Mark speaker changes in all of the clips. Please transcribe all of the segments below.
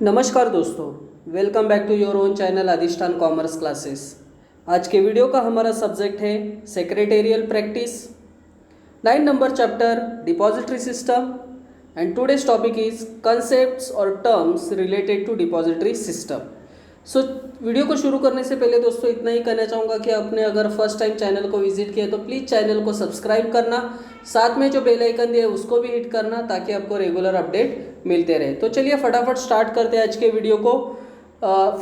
Speaker 1: नमस्कार दोस्तों, welcome back to your own channel Adhishthan commerce classes. आज के वीडियो का हमारा सब्जेक्ट है secretarial practice, 9 number chapter depository system and today's topic is concepts और terms related to depository system. So video को शुरू करने से पहले दोस्तों इतना ही कहना चाहूँगा कि आपने अगर फर्स्ट टाइम चैनल को विजिट किया तो प्लीज़ चैनल को सब्सक्राइब करना, साथ में जो बेल आइकन दिया है उसको भी हिट करना ताकि आपको रेगुलर अपडेट मिलते रहे। तो चलिए फटाफट स्टार्ट करते हैं आज के वीडियो को।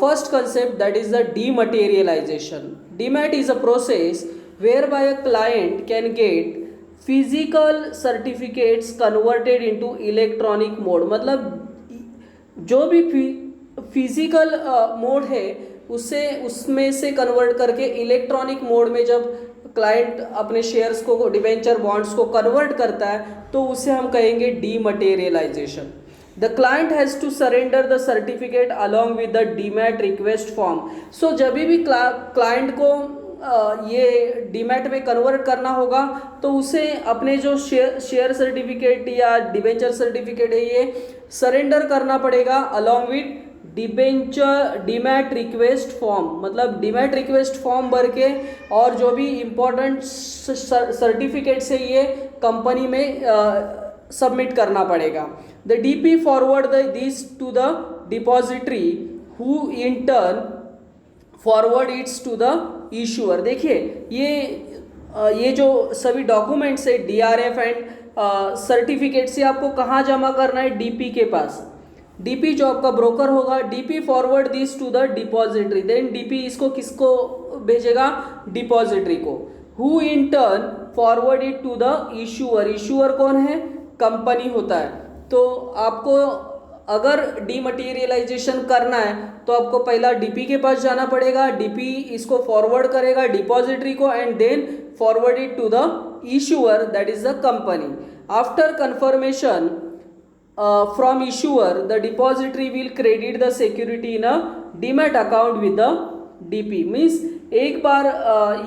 Speaker 1: First concept that is the dematerialisation. Demat is a process where by a client can get physical certificates converted into electronic mode. मतलब जो भी फिजिकल मोड है उसमें से कन्वर्ट करके इलेक्ट्रॉनिक मोड में जब क्लाइंट अपने शेयर्स को डिबेंचर बॉन्ड्स को कन्वर्ट करता है तो उसे हम कहेंगे dematerialisation. The client has to surrender the certificate along with the demat request form. So जब भी क्लाइंट को ये डीमैट में कन्वर्ट करना होगा तो उसे अपने जो शेयर सर्टिफिकेट या डिबेंचर सर्टिफिकेट है ये सरेंडर करना पड़ेगा along with demat request form. मतलब डीमैट रिक्वेस्ट फॉर्म भर के और जो भी इम्पोर्टेंट सर्टिफिकेट्स है ये कंपनी में सबमिट करना पड़ेगा। The DP forward this to the depository who in turn forward its to the issuer. देखिए ये जो सभी डॉक्यूमेंट्स है डीआरएफ एंड सर्टिफिकेट्स ये आपको कहाँ जमा करना है? डीपी के पास। डीपी जो आपका ब्रोकर होगा, DP forward this to the depository, then DP इसको किसको भेजेगा? डिपॉजिटरी को। Who in turn forward it to the issuer. Issuer कौन है? कंपनी होता है। तो आपको अगर डीमटेरियलाइजेशन करना है तो आपको पहला डीपी के पास जाना पड़ेगा, डीपी इसको फॉरवर्ड करेगा डिपॉजिटरी को and then forward it to the issuer that is the company. After confirmation from issuer the depository will credit the security in a demat account with the DP। Means एक बार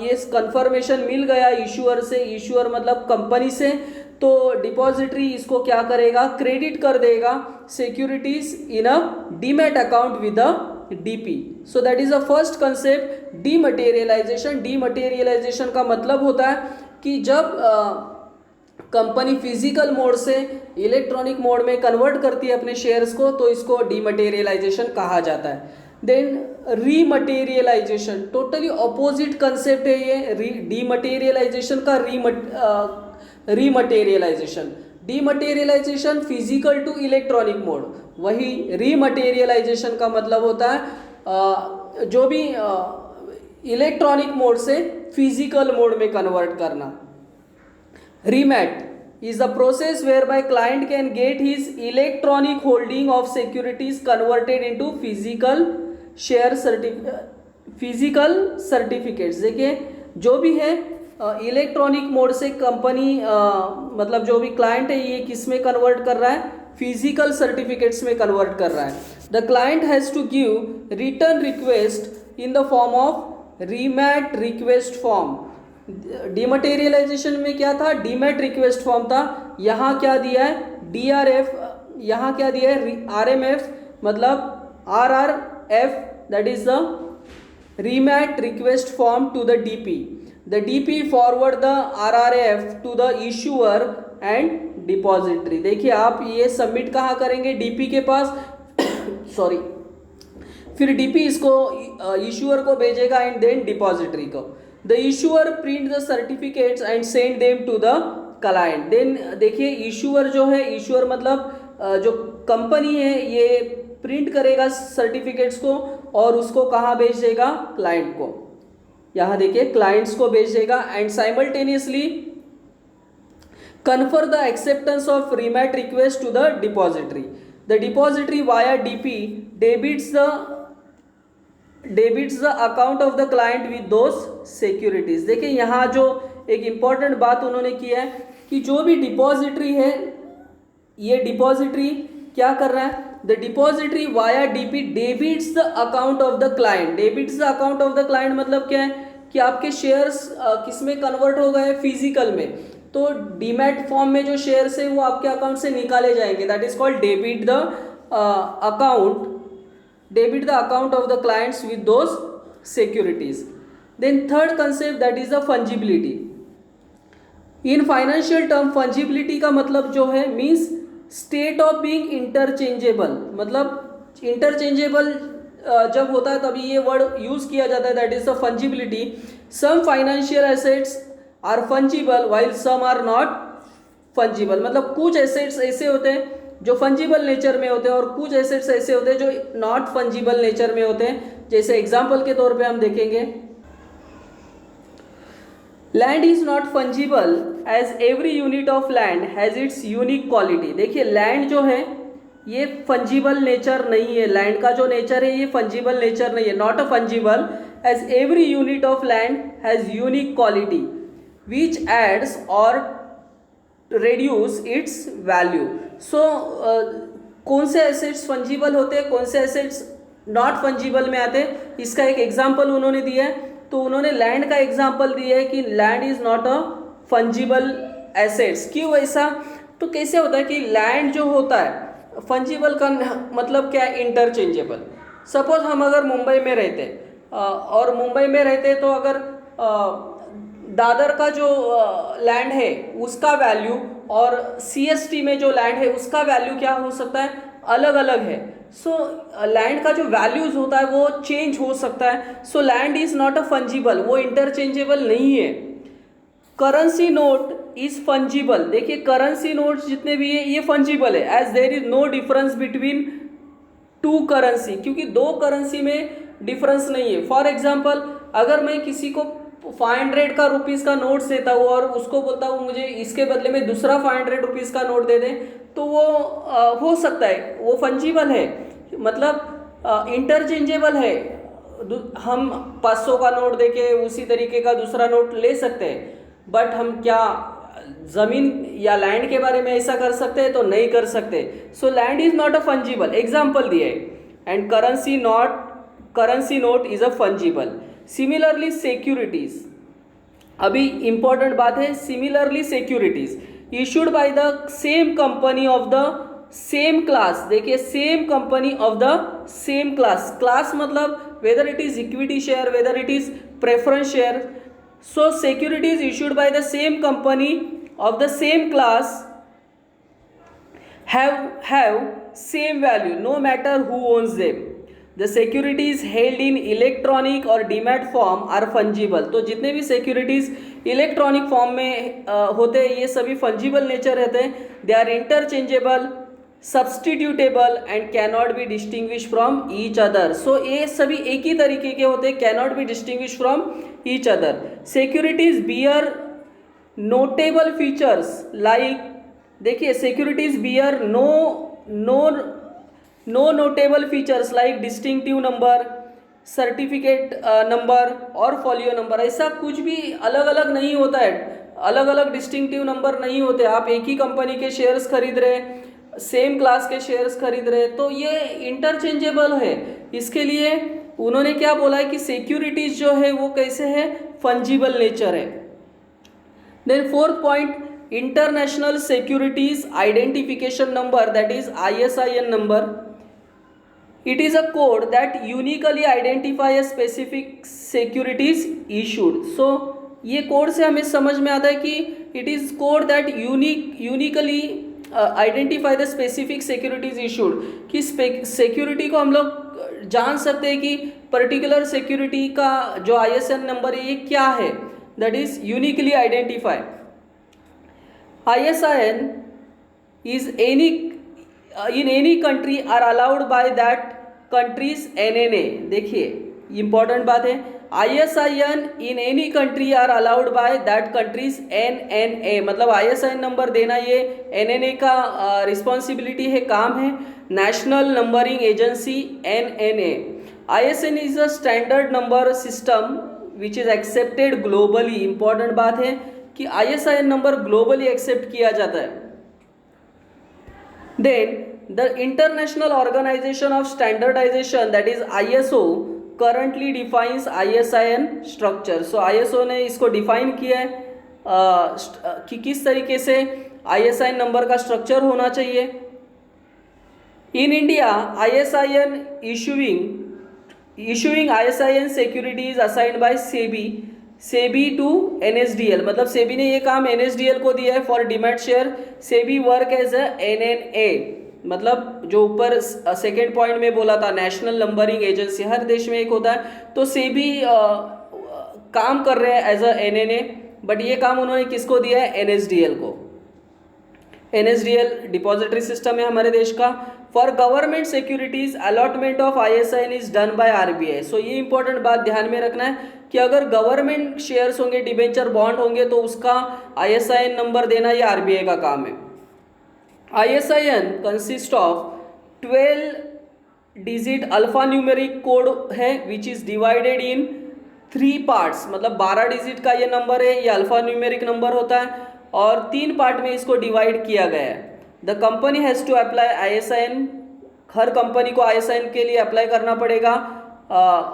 Speaker 1: ये confirmation मिल गया issuer से, issuer मतलब company से, तो depository इसको क्या करेगा? क्रेडिट कर देगा securities in a demat account with the DP. So that is a first concept dematerialisation. Dematerialisation का मतलब होता है कि जब कंपनी फिजिकल मोड से इलेक्ट्रॉनिक मोड में कन्वर्ट करती है अपने शेयर्स को तो इसको डीमटेरियलाइजेशन कहा जाता है। Then rematerialisation totally opposite concept है ये डीमटेरियलाइजेशन का। Rematerialisation, dematerialisation physical to electronic mode, वही रीमटेरियलाइजेशन का मतलब होता है जो भी इलेक्ट्रॉनिक मोड से फिजिकल मोड में कन्वर्ट करना। Remat is the process whereby client can get his electronic holding of securities converted into physical certificates। देखिए जो भी है इलेक्ट्रॉनिक मोड से कंपनी मतलब जो भी क्लाइंट है ये किस में कन्वर्ट कर रहा है? फिजिकल सर्टिफिकेट्स में कन्वर्ट कर रहा है। The client has to give return request in the form of remat request form. Dematerialisation में क्या था? डीमैट रिक्वेस्ट फॉर्म था। यहाँ क्या दिया है? डीआरएफ, यहाँ क्या दिया है? आरएमएफ मतलब RRF that is the remat request form to the DP. The DP forward the RRF to the issuer and depository. देखिए आप ये सबमिट कहाँ करेंगे? डीपी के पास सॉरी, फिर डीपी इसको इशूअर को भेजेगा एंड देन डिपॉजिटरी को। The issuer print the certificates and send them to the client। Then देखिए issuer जो है, issuer मतलब जो कंपनी है ये प्रिंट करेगा सर्टिफिकेट्स को और उसको कहाँ भेज देगा? क्लाइंट को। यहाँ देखिए क्लाइंट्स को भेज देगा and simultaneously confer the acceptance of remat request to the depository. The depository via DP debits the account of the client with those securities. देखिए यहाँ जो एक इम्पॉर्टेंट बात उन्होंने किया है कि जो भी डिपॉजिटरी है ये डिपॉजिटरी क्या कर रहा है? The depository via DP debits the account of the client. Debits the account of the client मतलब क्या है कि आपके शेयर्स किस में कन्वर्ट हो गए? फिजिकल में। तो डीमैट फॉर्म में जो शेयर्स है वो आपके अकाउंट से निकाले जाएंगे, that is called debit the account debit the account of the clients with those securities. Then third concept, that is the fungibility. In financial term fungibility का मतलब जो है means state of being interchangeable, मतलब interchangeable जब होता है तभी ये वर्ड यूज किया जाता है, that is the fungibility. Some financial assets are fungible while some are not fungible, मतलब कुछ एसेट्स ऐसे होते हैं जो फंजिबल नेचर में होते हैं और कुछ एसेट्स ऐसे होते हैं जो नॉट फंजिबल नेचर में होते हैं. जैसे एग्जांपल के तौर पे हम देखेंगे, land is not fungible as every unit of land has its unique quality. देखिए लैंड जो है ये फंजिबल नेचर नहीं है, लैंड का जो नेचर है ये फंजिबल नेचर नहीं है, not a fungible as every unit of land has unique quality which adds or reduce its value. So कौन से एसेट्स फंजिबल होते हैं, कौन से एसेट्स नॉट फंजिबल में आते हैं, इसका एक एग्जांपल उन्होंने दिया है. तो उन्होंने लैंड का एग्जांपल दिया है कि land is not a fungible assets. क्यों ऐसा? तो कैसे होता है कि लैंड जो होता है फंजिबल का मतलब क्या है, इंटरचेंजेबल. सपोज हम अगर मुंबई में रहते और मुंबई में रहते तो अगर दादर का जो लैंड है उसका वैल्यू और CST में जो लैंड है उसका वैल्यू क्या हो सकता है, अलग अलग है. सो लैंड का जो वैल्यूज होता है वो चेंज हो सकता है. So land is not a fungible, वो इंटरचेंजेबल नहीं है. Currency note is fungible. देखिए करेंसी नोट जितने भी है ये फंजिबल है as there is no difference between two currency, क्योंकि दो करेंसी में डिफरेंस नहीं है. फॉर एग्जाम्पल अगर मैं किसी को 500 का रुपीज़ का नोट देता हूँ और उसको बोलता हूँ मुझे इसके बदले में दूसरा 500 रुपीज़ का नोट दे दें, तो वो हो सकता है, वो फंजिबल है, मतलब इंटरचेंजेबल है. हम 500 का नोट देके उसी तरीके का दूसरा नोट ले सकते हैं, बट हम क्या ज़मीन या लैंड के बारे में ऐसा कर सकते हैं? तो नहीं कर सकते. So land is not a fungible, example दिए. And currency note is a fungible. Similarly securities, अभी इंपॉर्टेंट बात है, similarly securities issued by the same company of the same class. देखिए same company of the same class, class मतलब whether it is equity share, whether it is preference share. So securities issued by the same company of the same class have same value no matter who owns them. The securities held in electronic or demat form are fungible. तो जितने भी securities electronic form में होते हैं ये सभी fungible nature रहते हैं. They are interchangeable, substitutable and cannot be distinguished from each other. So ये सभी एक ही तरीके के होते हैं, cannot be distinguished from each other. Securities bear notable features like, देखिए securities bear no notable features like distinctive number, certificate number और folio number. ऐसा कुछ भी अलग अलग नहीं होता है, अलग अलग डिस्टिंक्टिव नंबर नहीं होते. आप एक ही कंपनी के शेयर्स खरीद रहे, सेम क्लास के शेयर्स खरीद रहे, तो ये इंटरचेंजेबल है. इसके लिए उन्होंने क्या बोला है कि सिक्योरिटीज जो है वो कैसे है, फंजिबल नेचर है. Then fourth point, International Securities Identification Number, that is ISIN number. It is a code that uniquely identify a specific securities issued. So ये कोड से हमें समझ में आता है कि it is code that uniquely identify the specific securities issued. कि security को हम लोग जान सकते हैं कि पर्टिकुलर सिक्योरिटी का जो ISIN नंबर है ये क्या है, that is uniquely identify. ISIN is in any country are allowed by that country's NNA. देखिए important बात है, ISIN in any country are allowed by that country's NNA. मतलब ISIN नंबर देना ये NNA का रिस्पॉन्सिबिलिटी है, काम है, national numbering agency NNA. ISIN is a standard number system which is accepted globally. important बात है कि ISIN नंबर ग्लोबली एक्सेप्ट किया जाता है. Then the international organisation of standardisation, that is ISO, currently defines ISIN structure. So ISO ने इसको define किया है कि किस तरीके से ISIN नंबर का स्ट्रक्चर होना चाहिए. In India, ISIN issuing ISIN security is assigned by SEBI to NSDL. मतलब SEBI ने ये काम NSDL को दिया है for demat share. SEBI work as a NNA. मतलब जो ऊपर सेकेंड पॉइंट में बोला था नेशनल नंबरिंग एजेंसी, हर देश में एक होता है, तो SEBI काम कर रहे हैं एज अ NNA, बट ये काम उन्होंने किसको दिया है? NSDL को. NSDL डिपॉजिटरी सिस्टम है हमारे देश का. For government securities allotment of ISIN is done by RBI. सो ये इंपॉर्टेंट बात ध्यान में रखना है कि अगर गवर्नमेंट शेयर्स होंगे, डिबेंचर बॉन्ड होंगे, तो उसका ISIN नंबर देना ये RBI का काम है. ISIN consist of 12 digit alpha numeric code है which is divided in 3 parts. मतलब 12 डिजिट का ये नंबर है, ये अल्फा न्यूमेरिक नंबर होता है और 3 पार्ट में इसको डिवाइड किया गया है. The company has to apply ISIN. हर कंपनी को ISIN के लिए अप्लाई करना पड़ेगा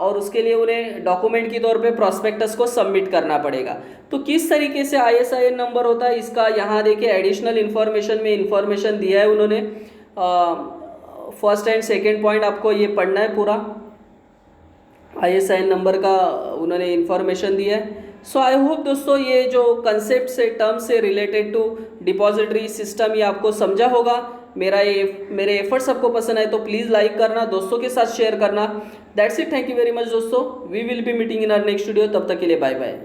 Speaker 1: और उसके लिए उन्हें डॉक्यूमेंट के तौर पे प्रॉस्पेक्टस को सबमिट करना पड़ेगा. तो किस तरीके से ISIN नंबर होता है इसका यहाँ देखिए एडिशनल इन्फॉर्मेशन में इन्फॉर्मेशन दिया है उन्होंने. फर्स्ट एंड सेकेंड पॉइंट आपको ये पढ़ना है पूरा. ISIN नंबर का उन्होंने इन्फॉर्मेशन दिया है. सो आई होप दोस्तों ये जो कंसेप्ट से टर्म से रिलेटेड टू डिपॉजिटरी सिस्टम ये आपको समझा होगा. मेरे एफर्ट्स आपको पसंद आए तो प्लीज़ लाइक करना, दोस्तों के साथ शेयर करना. That's it. Thank you very much दोस्तों. We will be meeting in our next video. तब तक के लिए बाय बाय.